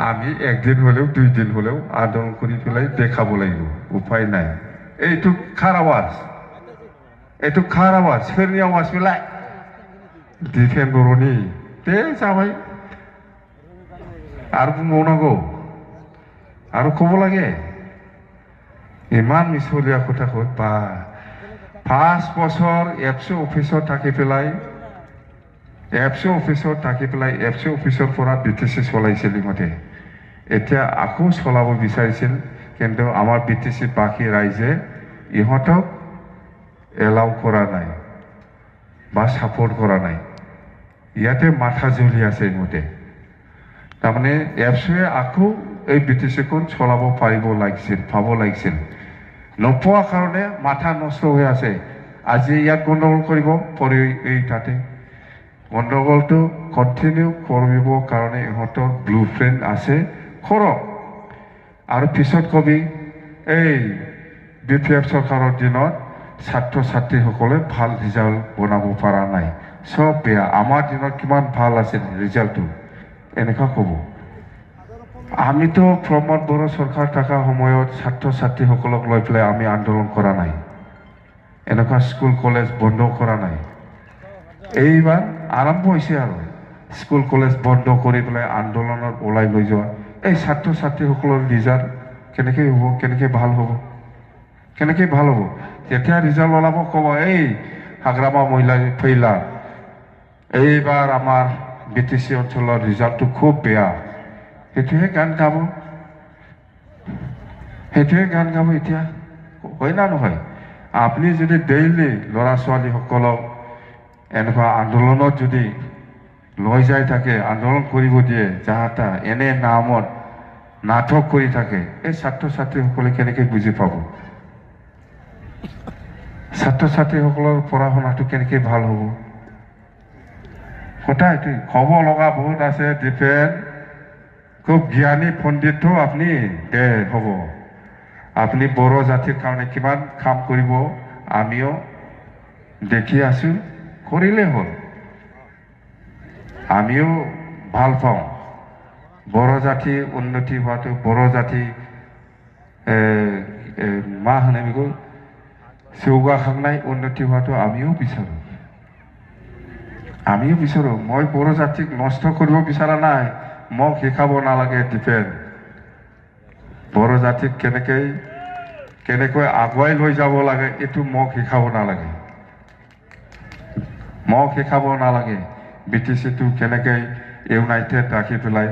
আমি একদিন হলেও 2 দিন হলেও আন্দোলন করে পেলাই দেখাবো লাগিব উপায় নাই এইটু খার আওয়াজ सोरनि आवाज बेलाय दिफेन बर'नि दे जाबाय आरो बुंबावनांगौ आरो खबर লাগে ইমান মিছলীয়া কথা কয় বা 5 বছর এফসি অফিসত থাকি পেলাই এফসি অফিসৰ পৰা বিটিসি চলাইছিল মতে এতিয়া আকৌ চলাব বিচাৰিছিল কিন্তু আমাৰ বিটিসি বাকি ৰাইজে ইহঁতক এলাউ কৰা নাই বা সাপোৰ্ট কৰা নাই ইয়াতে মাথা জ্বলি আছে মতে তাৰমানে এফসিয়ে আকৌ এই বিটিসিখন চলাব পাৰিব লাগিছিল পাব লাগিছিল নপোৱা কাৰণে মাথা নষ্ট হৈ আছে আজি ইয়াত গণ্ডগোল কৰিব পৰি এই তাতে গণ্ডগোলটো কন্টিনিউ কৰিব কাৰণে ইহঁতৰ ব্লুপ্ৰিন্ট আছে কৰক আৰু পিছত কবি এই বিপিএফ চৰকাৰৰ দিনত ছাত্ৰ ছাত্ৰীসকলে ভাল ৰিজাল্ট বনাব পৰা নাই সব বেয়া আমাৰ দিনত কিমান ভাল আছিল ৰিজাল্টটো এনেকুৱা ক'ব আমিতো প্ৰমোদ বড়ো চৰকাৰ থকা সময়ত ছাত্ৰ ছাত্ৰীসকলক লৈ পেলাই আমি আন্দোলন কৰা নাই এনেকুৱা স্কুল কলেজ বন্ধ কৰা নাই এইবাৰ আৰম্ভ হৈছে আৰু স্কুল কলেজ বন্ধ কৰি পেলাই আন্দোলনত ওলাই লৈ যোৱা এই ছাত্ৰ ছাত্ৰীসকলৰ ৰিজাল্ট কেনেকৈ হ'ব কেনেকৈ ভাল হ'ব যেতিয়া ৰিজাল্ট ওলাব ক'ব এই হাগ্ৰামা মহিলা ফেইলা এইবাৰ আমাৰ বিটিসি অঞ্চলৰ ৰিজাল্টটো খুব বেয়া সেইটোহে গান গাব এতিয়া হয় না নহয় আপুনি যদি ডেইলি ল'ৰা ছোৱালীসকলক এনেকুৱা আন্দোলনত যদি লৈ যাই থাকে আন্দোলন কৰিব দিয়ে যাহাতা এনে নামত নাটক কৰি থাকে এই ছাত্ৰ ছাত্ৰীসকলে কেনেকৈ বুজি পাব ছাত্ৰ ছাত্ৰীসকলৰ পঢ়া শুনাটো কেনেকৈ ভাল হ'ব কথা এইটো ক'ব লগা বহুত আছে ডিফেন খুব জ্ঞানী পণ্ডিতটো আপুনি দে হ'ব আপুনি বড়ো জাতিৰ কাৰণে কিমান কাম কৰিব আমিও দেখি আছো কৰিলে হ'ল আমিও ভাল পাওঁ বড়ো জাতি উন্নতি হোৱাটো বড়ো জাতি मा होनो बेखौ जौगाखांनाय उन्नति হোৱাটো আমিও বিচাৰো মই বড়ো জাতিক নষ্ট কৰিব বিচৰা নাই মোক শিকাব নালাগে ডিফেন বড়ো জাতিক কেনেকৈ আগুৱাই লৈ যাব লাগে এইটো মোক শিকাব নালাগে বিটিসিটো কেনেকৈ ইউনাইটেড ৰাখি পেলাই